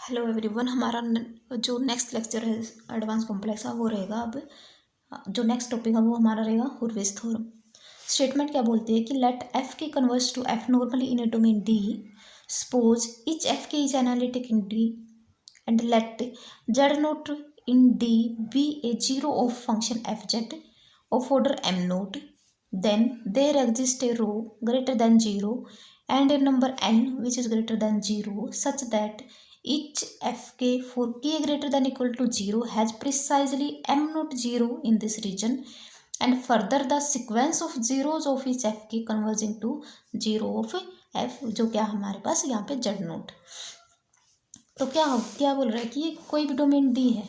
Hello everyone. हमारा जो next lecture है एडवांस कॉम्प्लेक्स का वो रहेगा। अब जो नेक्स्ट टॉपिक है वो हमारा रहेगा हुर्वित्ज़ थ्योरम। स्टेटमेंट क्या बोलती है कि let F K converge to F normally in a domain D, suppose each F K is analytic in D and let Z naught in D be a zero of function F Z of order m naught, then there exists a row greater than 0 and a number n which is greater than 0 such that each fk for k greater than equal to 0 has precisely m naught 0 in this region, and further the sequence of zeros of each fk converging to 0 of f, जो क्या हमारे पास यहाँ पे z note. तो क्या बोल रहा है कि ये कोई भी डोमेन डी है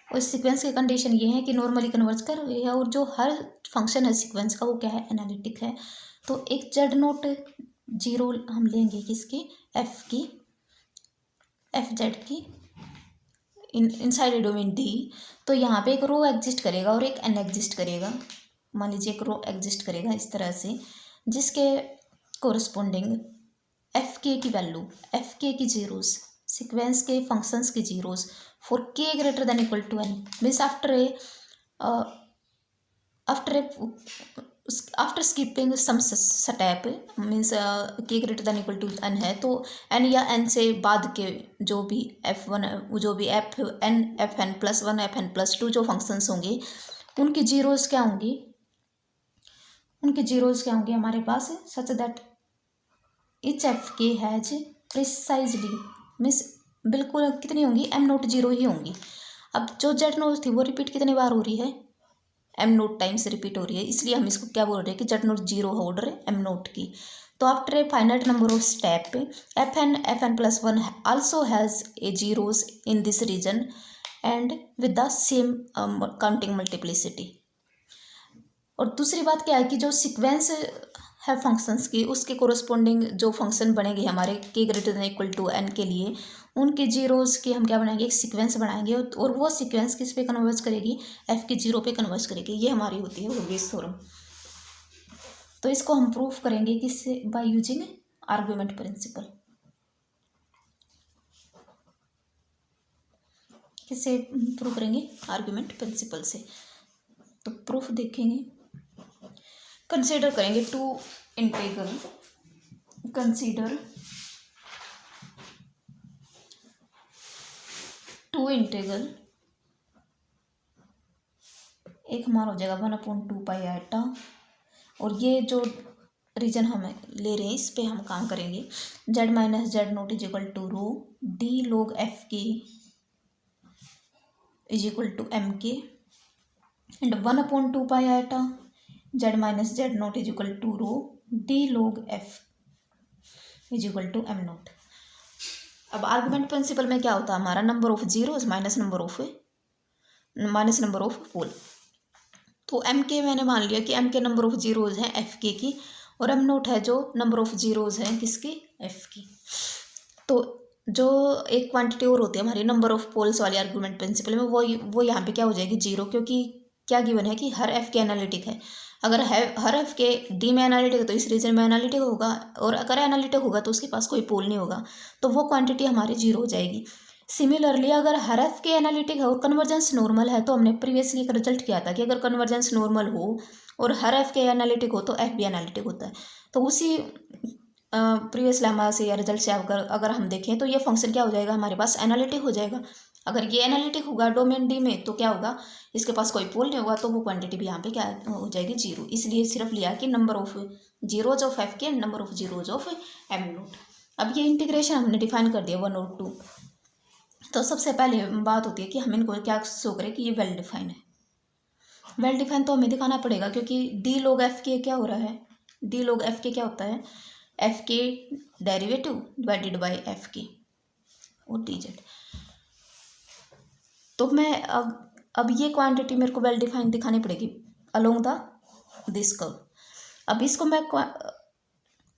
और सीक्वेंस की कंडीशन ये है कि नॉर्मली कन्वर्ज कर रही है और जो हर फंक्शन है सीक्वेंस का वो क्या है, एनालिटिक है। तो एक जेड नोट 0 हम लेंगे किसकी, एफ जेड की इनसाइड डोमेन डी। तो यहाँ पे एक रो एग्जिस्ट करेगा और एक एन एग्जिस्ट करेगा। मान लीजिए एक रो एग्जिस्ट करेगा इस तरह से, जिसके कोरस्पोंडिंग एफ के की वैल्यू, एफ के की जीरोस, सीक्वेंस के फंक्शंस की zeros for K greater than equal to N, means after skipping some step, means K greater than equal to N है तो एन या एन से बाद के जो भी एफ वन, जो भी F N plus one, F N plus two जो फंक्शंस होंगे उनकी जीरोस क्या होंगी, हमारे पास such that each F K has precisely, means बिल्कुल कितनी होंगी, एम नोट 0 ही होंगी। अब जो जेड नोट थी वो रिपीट कितनी बार हो रही है, एम नोट टाइम्स रिपीट हो रही है, इसलिए हम इसको क्या बोल रहे हैं कि जेड नोट 0 हो ऑर्डर एम नोट की। तो after a finite number of step F N plus one also has a zeros in this region and with the same counting multiplicity. और दूसरी बात क्या है कि जो सीक्वेंस है फंक्शंस की, उसके कोरस्पोंडिंग जो फंक्शन बनेंगे हमारे के greater than equal to N के लिए, उनके जीरोस की हम क्या बनाएंगे, एक सीक्वेंस बनाएंगे और वो सीक्वेंस किस पे कन्वर्ज करेगी, एफ के 0 पे कन्वर्ज करेगी। ये हमारी होती है हुर्वित्ज़ थ्योरम। तो इसको हम प्रूफ करेंगे किससे, बाय यूजिंग आर्गुमेंट प्रिंसिपल। किससे प्रूफ करेंगे, आर्गुमेंट प्रिंसिपल से। तो प्रूफ देखेंगे, कंसीडर करेंगे two integral, consider two integral, एक हमारा हो जाएगा 1/2 आइटा, और ये जो रीजन हम ले रहे हैं इस पे हम काम करेंगे। Z minus Z naught is equal to rho D log F K is equal to M K and 1/2 iota Z minus Z naught is equal to rho D log F is equal to M naught. अब argument principle में क्या होता है हमारा, number of zeros minus number of pole. तो M K मैंने मान लिया कि M K number of zeros हैं एफ के की, और एम नोट है जो नंबर ऑफ जीरोस हैं किसकी, एफ की। तो जो एक क्वांटिटी और होती है हमारी नंबर ऑफ पोल्स वाली आर्गुमेंट प्रिंसिपल में, वो यहाँ पे क्या हो जाएगी, 0, क्योंकि क्या गिवन है कि हर एफ के एनालिटिक है। अगर हर एफ के डी में एनालिटिक है तो इस रीजन में एनालिटिक होगा, और अगर एनालिटिक होगा तो उसके पास कोई पोल नहीं होगा, तो वो क्वांटिटी हमारी 0 हो जाएगी। सिमिलरली अगर हर एफ के एनालिटिक है और कन्वर्जेंस नॉर्मल है, तो हमने प्रीवियसली एक रिजल्ट किया था कि अगर कन्वर्जेंस नॉर्मल हो और हर एफ के एनालिटिक हो तो एफ भी एनालिटिक होता है। तो उसी प्रीवियस लेमा से या रिजल्ट से अगर हम देखें तो ये फंक्शन क्या हो जाएगा, हमारे पास एनालिटिक हो जाएगा। अगर ये एनालिटिक होगा डोमेन डी में तो क्या होगा, इसके पास कोई पोल नहीं होगा, तो वो क्वांटिटी भी यहाँ पे क्या हो जाएगी, 0। इसलिए सिर्फ लिया कि number of zeros of F K, number of zeros of M naught. अब ये इंटीग्रेशन हमने डिफाइन कर दिया 1 और 2। तो सबसे पहले बात होती है कि हम इनको क्या शो करें कि ये वेल डिफाइन है। वेल डिफाइन तो हमें दिखाना पड़ेगा, क्योंकि डी लॉग एफ के क्या हो रहा है, डी लॉग एफ के क्या होता है, एफ के डेरिवेटिव डिवाइडेड बाय एफ के और डी जेड। तो मैं अब ये क्वांटिटी मेरे को वेल डिफाइन दिखानी पड़ेगी अलोंग द दिस कर्व। अब इसको मैं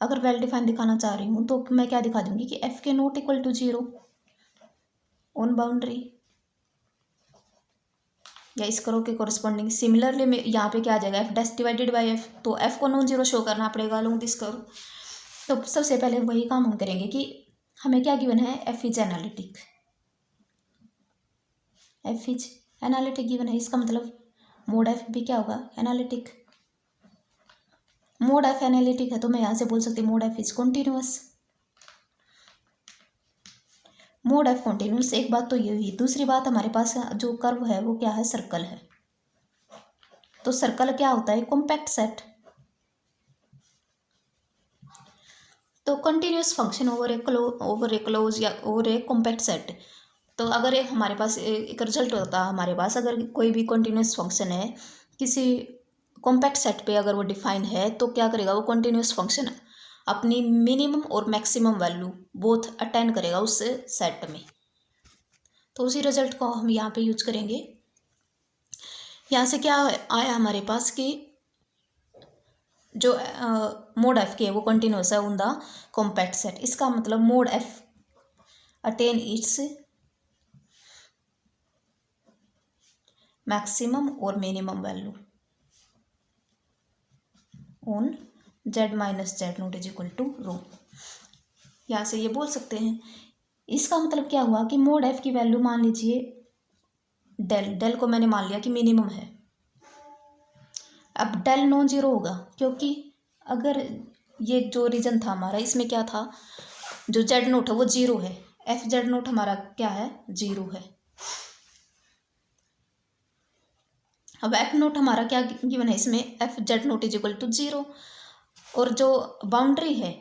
अगर वेल डिफाइन दिखाना चाह रही हूँ तो मैं क्या दिखा दूंगी कि F K not equal to 0 on boundary, या इस कर्व के कोरस्पॉन्डिंग। सिमिलरली में यहाँ पे क्या आ जाएगा, F dash divided by F, तो एफ को नॉन 0 शो करना पड़ेगा अलोंग दिस कर्व। तो सबसे पहले वही काम हम करेंगे कि हमें क्या गिवन है, F is analytic, F is analytic given है, इसका मतलब मोड एफ भी क्या होगा, एनालिटिक। मोड एफ एनालिटिक है तो मैं यहाँ से बोल सकती हूँ mode F is continuous, mode F continuous. एक बात तो ये हुई। दूसरी बात, हमारे पास जो कर्व है वो क्या है, सर्कल है। तो सर्कल क्या होता है, कॉम्पैक्ट सेट। तो कंटिन्यूअस फंक्शन ओवर ए क्लोज या ओवर ए कॉम्पैक्ट सेट। तो अगर हमारे पास एक रिजल्ट होता है, हमारे पास अगर कोई भी कंटिन्यूअस फंक्शन है किसी कॉम्पैक्ट सेट पे, अगर वो डिफाइन है तो क्या करेगा, वो कंटिन्यूअस फंक्शन अपनी मिनिमम और मैक्सिमम वैल्यू बोथ अटेंड करेगा उस सेट में। तो उसी रिजल्ट को हम यहाँ पे यूज करेंगे। यहाँ से क्या आया हमारे पास कि जो मोड एफ के वो कंटिन्यूअस है ऑन द कॉम्पैक्ट सेट। इसका मतलब mod F attain its maximum और minimum value on Z minus Z naught is equal to rho. यहाँ से ये बोल सकते हैं। इसका मतलब क्या हुआ कि मोड एफ की वैल्यू मान लीजिए डेल, डेल को मैंने मान लिया कि मिनिमम है। अब डेल नॉन जीरो होगा, क्योंकि अगर ये जो रीजन था हमारा, इसमें क्या था, जो जेड नोट है वो जीरो है, एफ जेड नोट हमारा क्या है, जीरो है। अब एफ नोट हमारा क्या गिवन है इसमें, F Z naught is equal to zero. और जो बाउंड्री है,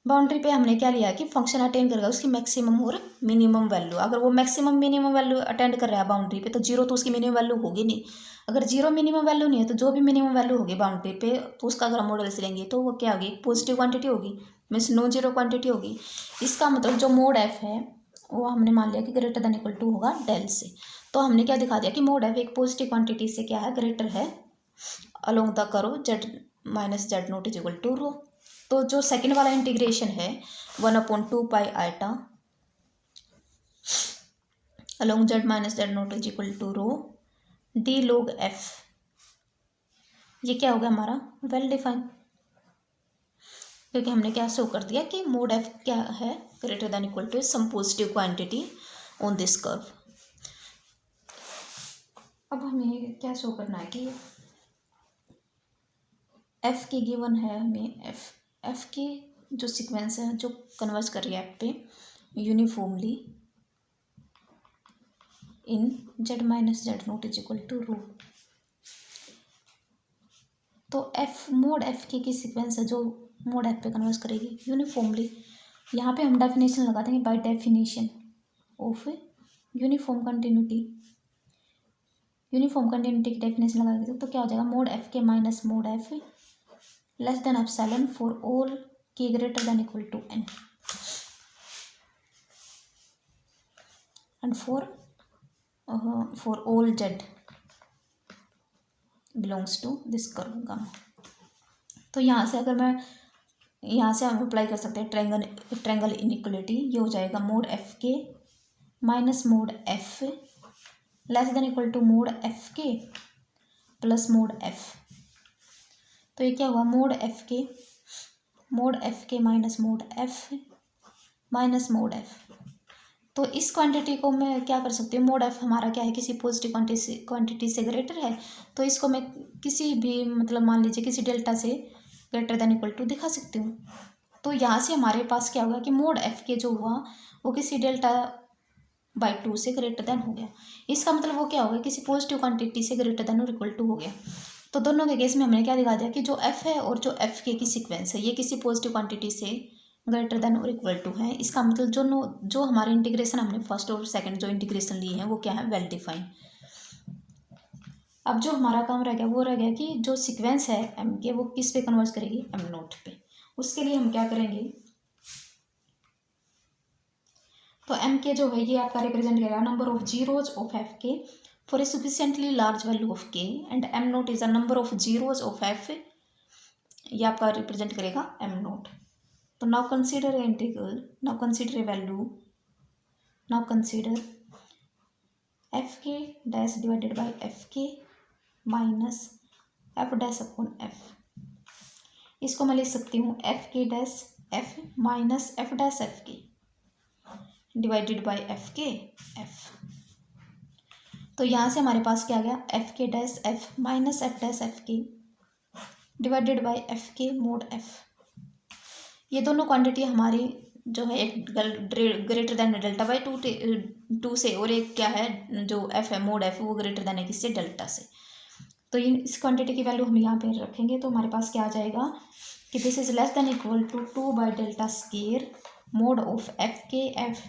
बाउंड्री पे हमने क्या लिया कि फंक्शन अटेंड करेगा उसकी मैक्सिमम और मिनिमम वैल्यू। अगर वो मैक्सिमम मिनिमम वैल्यू अटेंड कर रहा है बाउंड्री पे, तो जीरो तो उसकी मिनिमम वैल्यू होगी नहीं। अगर जीरो मिनिमम वैल्यू नहीं है तो जो भी मिनिमम वैल्यू होगी बाउंड्री पे, तो उसका अगर हम मॉडल से लेंगे तो वो क्या होगी, पॉजिटिव क्वांटिटी होगी, मीन्स नॉन जीरो क्वांटिटी होगी। इसका मतलब जो मोड एफ है वो हमने मान लिया कि ग्रेटर देन इक्वल टू होगा डेल से। तो हमने क्या दिखा दिया कि मोड एफ एक पॉजिटिव क्वांटिटी से क्या है, ग्रेटर है along the curve Z minus Z naught is equal to rho. तो जो सेकंड वाला इंटीग्रेशन है 1/2 pi iota along Z minus Z naught is equal to rho D log F, ये क्या हो गया हमारा, वेल डिफाइन, क्योंकि हमने क्या शो कर दिया कि मोड एफ क्या है, greater than equal to some positive quantity on this curve. अब हमें क्या शो करना है कि एफ की गिवन है हमें, एफ की जो सीक्वेंस है जो कन्वर्ज कर रही है एफ पे uniformly in Z minus Z naught is equal to rho. तो एफ मोड एफ की सीक्वेंस है जो मोड एफ पे कन्वर्ज करेगी यूनिफॉर्मली। यहाँ पे हम डेफिनेशन लगा देंगे by definition of uniform continuity. Uniform continuity की डेफिनेशन लगा देते तो क्या हो जाएगा, mod F K minus mod F less than epsilon for all K greater than equal to N and for all Z belongs to this curve gamma. तो यहाँ से अगर मैं यहाँ से हम अप्लाई कर सकते हैं ट्रायंगल इनइक्वलिटी। ये हो जाएगा mod F K minus mod F less than equal to mod F K plus mod F. तो ये क्या हुआ, mod F K minus mod F. तो इस क्वांटिटी को मैं क्या कर सकती हूँ, मोड एफ हमारा क्या है, किसी पॉजिटिव क्वांटिटी से ग्रेटर है, तो इसको मैं किसी भी मतलब मान लीजिए किसी डेल्टा से ग्रेटर देन इक्वल टू दिखा सकती हूँ। तो यहाँ से हमारे पास क्या होगा कि मोड एफ के जो हुआ वो किसी डेल्टा बाई 2 से ग्रेटर देन हो गया। इसका मतलब वो क्या होगा, किसी पॉजिटिव क्वांटिटी से ग्रेटर देन और इक्वल टू हो गया। तो दोनों के केस में हमने क्या दिखा दिया कि जो एफ है और जो एफ के की सीक्वेंस है ये किसी पॉजिटिव क्वांटिटी से ग्रेटर देन और इक्वल टू है। इसका मतलब जो हमारे इंटीग्रेशन हमने फर्स्ट और सेकंड जो इंटीग्रेशन लिए हैं वो क्या है, वेल डिफाइन। अब जो हमारा काम रह गया वो रह गया कि जो सीक्वेंस है एम के वो किस पे कन्वर्ज करेगी, एम नोट पे। उसके लिए हम क्या करेंगे, तो एम के जो है ये आपका रिप्रेजेंट करेगा number of zeros of F K for a sufficiently large value of K and M naught is a number of zeros of F, ये आपका रिप्रेजेंट करेगा एम नोट। तो now consider integral, now consider a value, now consider F K dash divided by F K minus F dash upon F. इसको मैं लिख सकती हूँ F K dash F minus F dash F K divided by F K F. तो यहाँ से हमारे पास क्या आ गया, F K dash F minus F dash F K divided by F के मोड एफ। ये दोनों क्वांटिटी हमारी जो है एक greater than delta by two से, और एक क्या है जो एफ है मोड एफ वो ग्रेटर देन है किससे, डेल्टा से। तो ये इस क्वांटिटी की वैल्यू हम यहाँ पे रखेंगे तो हमारे पास क्या आ जाएगा कि this is less than equal to 2 by delta square mod of F K F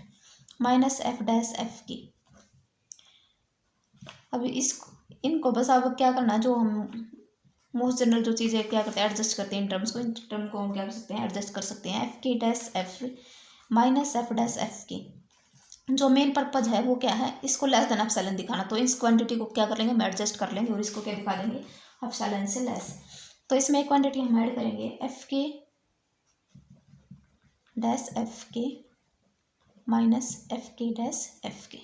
minus F dash F K. अब इनको बस अब क्या करना, जो हम मोस्ट जनरल जो चीज़ें क्या करते हैं एडजस्ट करते हैं इन टर्म्स को, इन टर्म को हम क्या कर सकते हैं एडजस्ट कर सकते हैं। F K dash F minus F dash F के जो मेन पर्पज है वो क्या है, इसको लेस देन एप्सिलॉन दिखाना। तो इस क्वांटिटी को क्या कर लेंगे हम एडजस्ट कर लेंगे और इसको क्या दिखा देंगे एप्सिलॉन से लेस। तो इसमें एक क्वांटिटी हम ऐड करेंगे F K dash F K minus F K dash F के।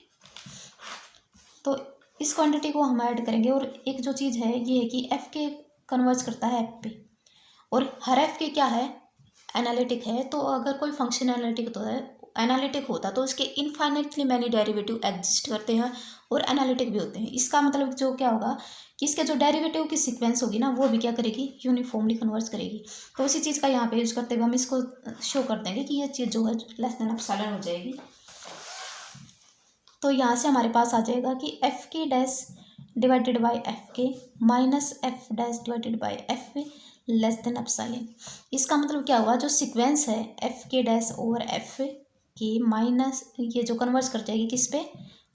तो इस क्वांटिटी को हम ऐड करेंगे और एक जो चीज़ है ये है कि एफ के कन्वर्ज करता है एफ पे, और हर एफ के क्या है एनालिटिक है। तो अगर कोई फंक्शन एनालिटिक होता तो उसके इनफाइनाइटली मैनी डेरिवेटिव एग्जिस्ट करते हैं और एनालिटिक भी होते हैं। इसका मतलब जो क्या होगा कि इसके जो डेरिवेटिव की सीक्वेंस होगी ना वो भी क्या करेगी यूनिफॉर्मली कन्वर्ज करेगी। तो उसी चीज़ का यहाँ पे यूज करते हुए हम इसको शो कर देंगे कि ये चीज़ जो है लेस देन एप्सिलॉन हो जाएगी। तो यहाँ से हमारे पास आ जाएगा कि F K dash divided by F K minus F dash divided by F less than epsilon. इसका मतलब क्या हुआ, जो सीक्वेंस है F K dash over F K minus ये जो कन्वर्ज कर जाएगी किस पे,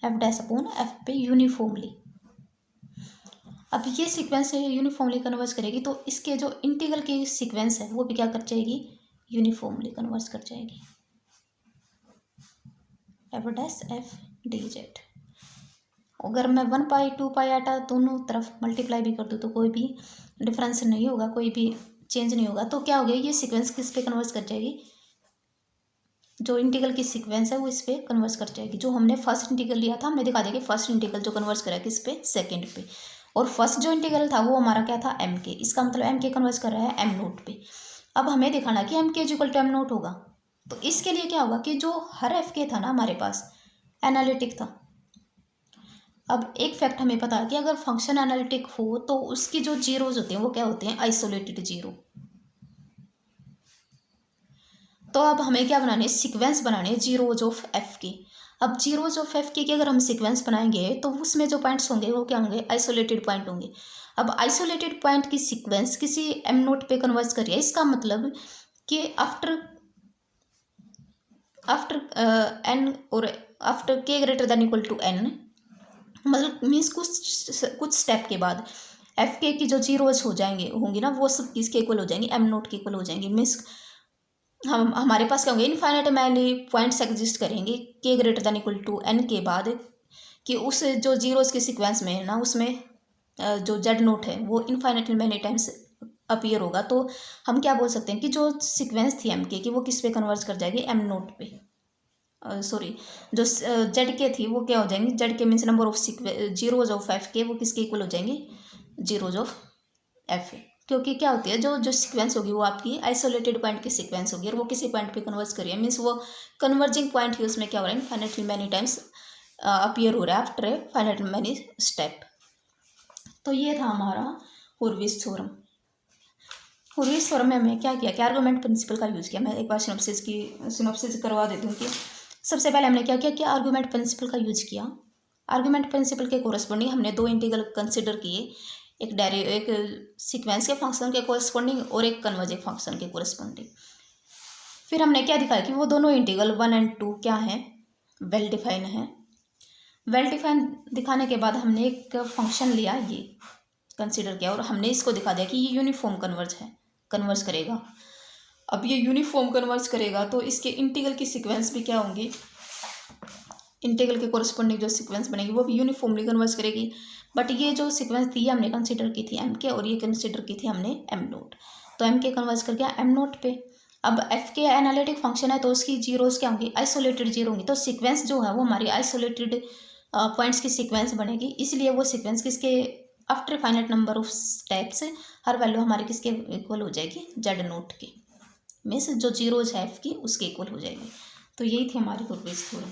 एफ डैश अपॉन एफ पे यूनिफॉर्मली। अब ये सीक्वेंस है यूनिफॉर्मली कन्वर्ज करेगी तो इसके जो इंटीग्रल की सीक्वेंस है वो भी क्या कर जाएगी यूनिफॉर्मली कन्वर्ज कर जाएगी F dash F D Z. अगर मैं 1 पाई 2 पाई आटा दोनों तरफ मल्टीप्लाई भी कर दूँ तो कोई भी डिफरेंस नहीं होगा, कोई भी चेंज नहीं होगा। तो क्या हो गया ये सीक्वेंस किस पे कन्वर्ज कर जाएगी, जो इंटीग्रल की सीक्वेंस है वो इस पे कन्वर्ज कर जाएगी। जो हमने फर्स्ट इंटीग्रल लिया था हमने दिखा दिया कि फर्स्ट इंटीग्रल जो कन्वर्ज करा किस पे, सेकंड पे, और फर्स्ट जो इंटीग्रल था वो हमारा क्या था एम के। इसका मतलब एम के कन्वर्ज कर रहा है एम नोट पे। अब हमें दिखाना कि M K is equal to M naught होगा। तो इसके लिए क्या होगा कि जो हर एफ के था ना हमारे पास एनालिटिक था। अब एक फैक्ट हमें पता है कि अगर फंक्शन एनालिटिक हो तो उसकी जो जीरोज होते हैं वो क्या होते हैं आइसोलेटेड जीरो। तो अब हमें क्या बनाने सीक्वेंस बनाने जीरोज ऑफ एफ के। अब जीरोज ऑफ एफ के अगर हम सीक्वेंस बनाएंगे तो उसमें जो पॉइंट्स होंगे वो क्या होंगे आइसोलेटेड पॉइंट होंगे। अब आइसोलेटेड पॉइंट की सीक्वेंस किसी एम नोट पे कन्वर्ज करिए, इसका मतलब कि आफ्टर एन और after K greater than equal to N, मतलब मीन्स कुछ स्टेप के बाद एफ के की जो जीरोज हो जाएंगे होंगी ना वो सब किसके इक्वल हो जाएंगी एम नोट के इक्वल हो जाएंगी। मीन्स हमारे पास क्या होंगे इनफाइनाइट मैनी पॉइंट्स एग्जिस्ट करेंगे K greater than equal to N के बाद, कि उस जो जीरोज के सीक्वेंस में है ना उसमें जो जेड नोट है वो इनफाइनाइटली मैनी टाइम्स अपीयर होगा। तो हम क्या बोल सकते हैं कि जो सीक्वेंस थी एम के की वो किस पे कन्वर्ज कर जाएगी एम नोट पे, सॉरी जो जेड के थी वो क्या हो जाएंगी जेड के means number of zeros of F के वो किसके इक्वल हो जाएंगी जीरोज ऑफ एफ ए। क्योंकि क्या होती है जो सीक्वेंस होगी वो आपकी आइसोलेटेड पॉइंट की सीक्वेंस होगी और वो किसी पॉइंट पे कन्वर्ज करिए मीन्स वो कन्वर्जिंग पॉइंट ही उसमें क्या हो रहा है फाइनाइटली मैनी टाइम्स अपीयर हो रहा है after a finite many step. तो ये था हमारा हुर्विट्ज़ थ्योरम। हुर्विट्ज़ थ्योरम में हमें क्या किया कि आर्गुमेंट प्रिंसिपल का यूज़ किया। मैं एक बार सिनॉप्सिस करवा देती हूँ कि सबसे पहले हमने क्या किया कि आर्गुमेंट प्रिंसिपल का यूज किया। आर्गुमेंट प्रिंसिपल के कोरस्पॉन्डिंग हमने दो इंटीग्रल कंसिडर किए, एक सीक्वेंस के फंक्शन के कोरस्पॉन्डिंग और एक कन्वर्जिंग फंक्शन के कोरस्पॉन्डिंग। फिर हमने क्या दिखाया कि वो दोनों इंटीग्रल 1 और 2 क्या हैं वेल डिफाइन है। वेल डिफाइन दिखाने के बाद हमने एक फंक्शन लिया ये कंसिडर किया और हमने इसको दिखा दिया कि ये यूनिफॉर्म कन्वर्ज करेगा। अब ये यूनिफॉर्म कन्वर्ज करेगा तो इसके इंटीग्रल की सीक्वेंस भी क्या होंगी, इंटीग्रल के कोरस्पॉन्डिंग जो सीक्वेंस बनेगी वो भी यूनिफॉर्मली कन्वर्ज करेगी। बट ये जो सीक्वेंस थी हमने कंसिडर की थी एम के और ये कंसिडर की थी हमने एम नोट। तो एम के कन्वर्ज कर गया एम नोट पे। अब एफ के एनालिटिक फंक्शन है तो उसकी जीरोज क्या होंगी आइसोलेटेड जीरो होंगी। तो सीक्वेंस जो है वो हमारी आइसोलेटेड पॉइंट्स की सीक्वेंस बनेगी, इसलिए वो सीक्वेंस किसके after finite number of steps her value हमारी किसके इक्वल हो जाएगी जेड नोट की। में से जो जीरोज है एफ की उसके इक्वल हो जाएगी। तो यही थी हमारी गुड बेस थ्योरम।